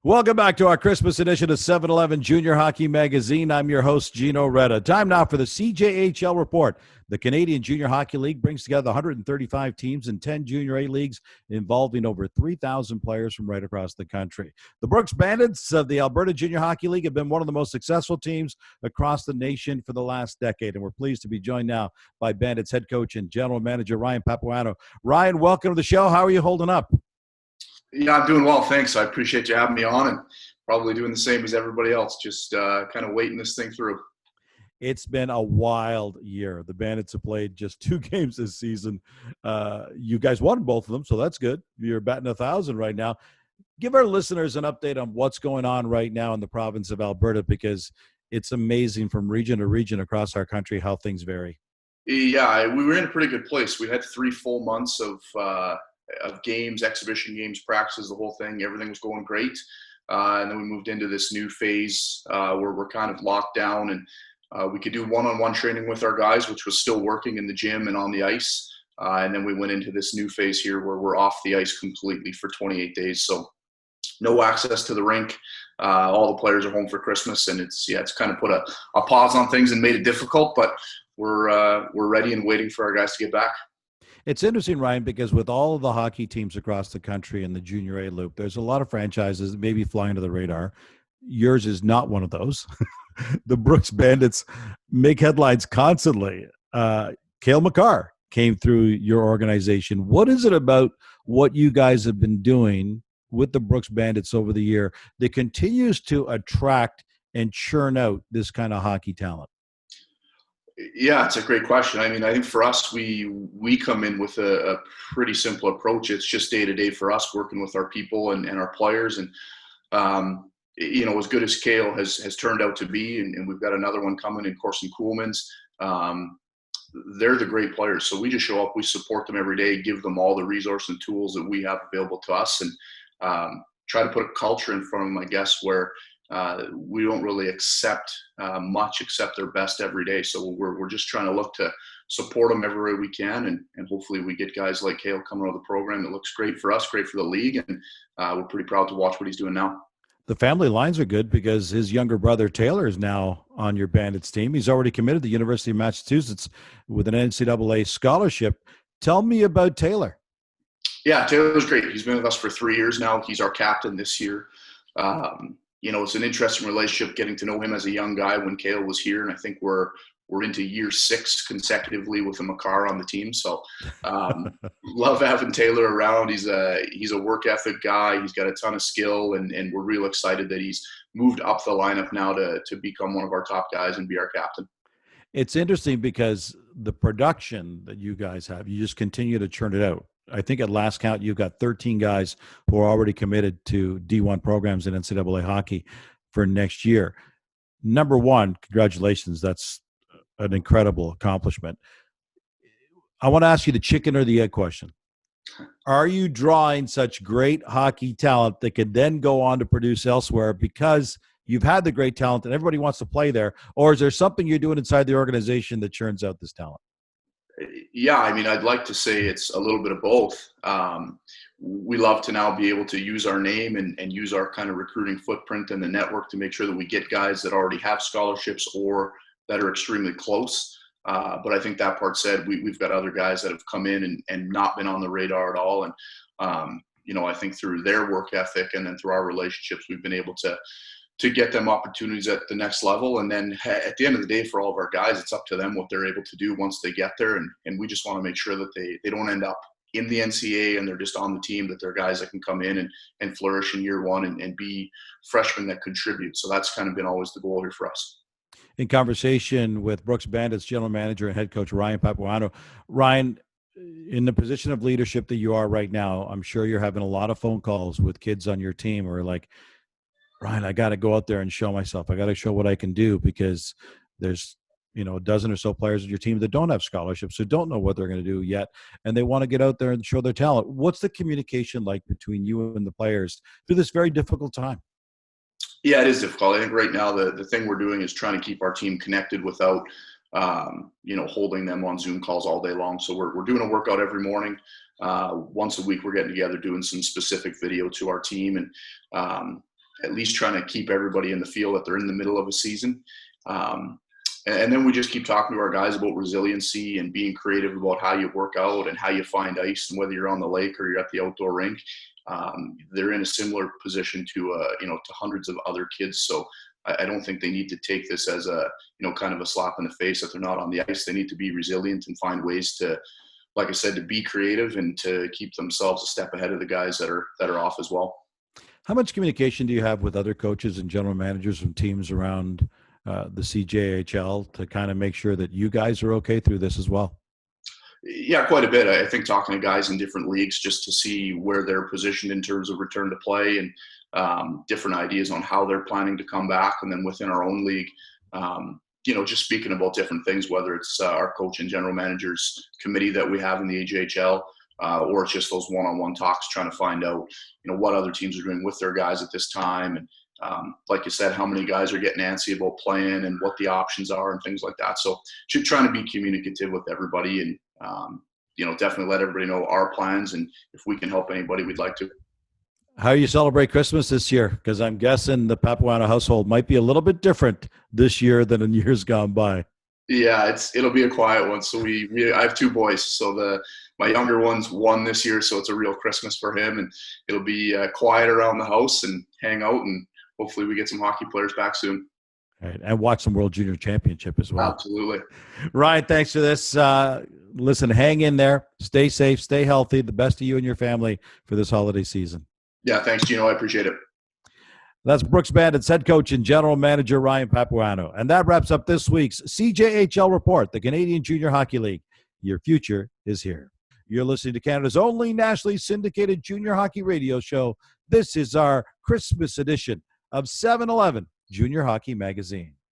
Welcome back to our Christmas edition of 7-Eleven Junior Hockey Magazine. I'm your host, Gino Reda. Time now for the CJHL Report. The Canadian Junior Hockey League brings together 135 teams in 10 Junior A leagues involving over 3,000 players from right across the country. The Brooks Bandits of the Alberta Junior Hockey League have been one of the most successful teams across the nation for the last decade, and we're pleased to be joined now by Bandits head coach and general manager Ryan Papaioannou. Ryan, welcome to the show. How are you holding up? Yeah, I'm doing well, thanks. I appreciate you having me on, and probably doing the same as everybody else, just kind of waiting this thing through. It's been a wild year. The Bandits have played just 2 games this season. You guys won both of them, so that's good. You're batting 1,000 right now. Give our listeners an update on what's going on right now in the province of Alberta, because it's amazing from region to region across our country how things vary. Yeah, we were in a pretty good place. We had 3 full months of games, exhibition games, practices, the whole thing. Everything was going great. And then we moved into this new phase where we're kind of locked down, and we could do one-on-one training with our guys, which was still working in the gym and on the ice. And then we went into this new phase here where we're off the ice completely for 28 days. So no access to the rink. All the players are home for Christmas, and it's kind of put a pause on things and made it difficult, but we're ready and waiting for our guys to get back. It's interesting, Ryan, because with all of the hockey teams across the country in the Junior A loop, there's a lot of franchises that maybe fly under the radar. Yours is not one of those. The Brooks Bandits make headlines constantly. Cale Makar came through your organization. What is it about what you guys have been doing with the Brooks Bandits over the year that continues to attract and churn out this kind of hockey talent? Yeah, it's a great question. I mean, I think for us, we come in with a pretty simple approach. It's just day to day for us, working with our people and our players. And as good as Cale has turned out to be, and we've got another one coming in Corson Kuhlman's. They're the great players. So we just show up, we support them every day, give them all the resources and tools that we have available to us, and try to put a culture in front of them, I guess, where we don't really accept much except their best every day. So we're just trying to look to support them every way we can, and hopefully we get guys like Cale coming out of the program. It looks great for us, great for the league, and we're pretty proud to watch what he's doing now. The family lines are good because his younger brother Taylor is now on your Bandits team. He's already committed to the University of Massachusetts with an NCAA scholarship. Tell me about Taylor. Yeah, Taylor's great. He's been with us for 3 years now. He's our captain this year. It's an interesting relationship getting to know him as a young guy when Cale was here, and I think we're into year 6 consecutively with a Makar on the team. So love having Taylor around. He's a work ethic guy. He's got a ton of skill, and we're real excited that he's moved up the lineup now to become one of our top guys and be our captain. It's interesting because the production that you guys have, you just continue to churn it out. I think at last count, you've got 13 guys who are already committed to D1 programs in NCAA hockey for next year. Number one, congratulations. That's an incredible accomplishment. I want to ask you the chicken or the egg question. Are you drawing such great hockey talent that could then go on to produce elsewhere because you've had the great talent and everybody wants to play there? Or is there something you're doing inside the organization that churns out this talent? Yeah, I mean, I'd like to say it's a little bit of both. We love to now be able to use our name and use our kind of recruiting footprint and the network to make sure that we get guys that already have scholarships or that are extremely close. But I think that part said, we've got other guys that have come in and not been on the radar at all. And, I think through their work ethic and then through our relationships, we've been able to get them opportunities at the next level. And then at the end of the day, for all of our guys, it's up to them what they're able to do once they get there. And we just want to make sure that they don't end up in the NCAA and they're just on the team, that they're guys that can come in and flourish in year one and be freshmen that contribute. So that's kind of been always the goal here for us. In conversation with Brooks Bandits general manager and head coach Ryan Papaioannou. Ryan, in the position of leadership that you are right now, I'm sure you're having a lot of phone calls with kids on your team who are like, Ryan, I got to go out there and show myself. I got to show what I can do, because there's, a dozen or so players on your team that don't have scholarships, who don't know what they're going to do yet, and they want to get out there and show their talent. What's the communication like between you and the players through this very difficult time? Yeah, it is difficult. I think right now the thing we're doing is trying to keep our team connected without, holding them on Zoom calls all day long. So we're doing a workout every morning. Once a week, we're getting together, doing some specific video to our team. And, at least trying to keep everybody in the feel that they're in the middle of a season. And then we just keep talking to our guys about resiliency and being creative about how you work out and how you find ice, and whether you're on the lake or you're at the outdoor rink. They're in a similar position to hundreds of other kids. So I don't think they need to take this as a, kind of a slap in the face that they're not on the ice. They need to be resilient and find ways to, like I said, to be creative and to keep themselves a step ahead of the guys that are off as well. How much communication do you have with other coaches and general managers from teams around the CJHL to kind of make sure that you guys are okay through this as well? Yeah, quite a bit. I think talking to guys in different leagues just to see where they're positioned in terms of return to play and different ideas on how they're planning to come back. And then within our own league, just speaking about different things, whether it's our coach and general managers committee that we have in the AJHL, or it's just those one-on-one talks trying to find out, what other teams are doing with their guys at this time. And like you said, how many guys are getting antsy about playing and what the options are and things like that. So trying to be communicative with everybody and, definitely let everybody know our plans. And if we can help anybody, we'd like to. How you celebrate Christmas this year? Because I'm guessing the Papaioannou household might be a little bit different this year than in years gone by. Yeah, it'll be a quiet one. So I have two boys. So my younger one's 1 this year, so it's a real Christmas for him. And it'll be quiet around the house and hang out, and hopefully we get some hockey players back soon. Right, and watch some World Junior Championship as well. Absolutely. Ryan, thanks for this. Listen, hang in there. Stay safe. Stay healthy. The best to you and your family for this holiday season. Yeah, thanks, Gino. I appreciate it. That's Brooks Bandits head coach and general manager Ryan Papaioannou. And that wraps up this week's CJHL Report, the Canadian Junior Hockey League. Your future is here. You're listening to Canada's only nationally syndicated junior hockey radio show. This is our Christmas edition of 7-Eleven Junior Hockey Magazine.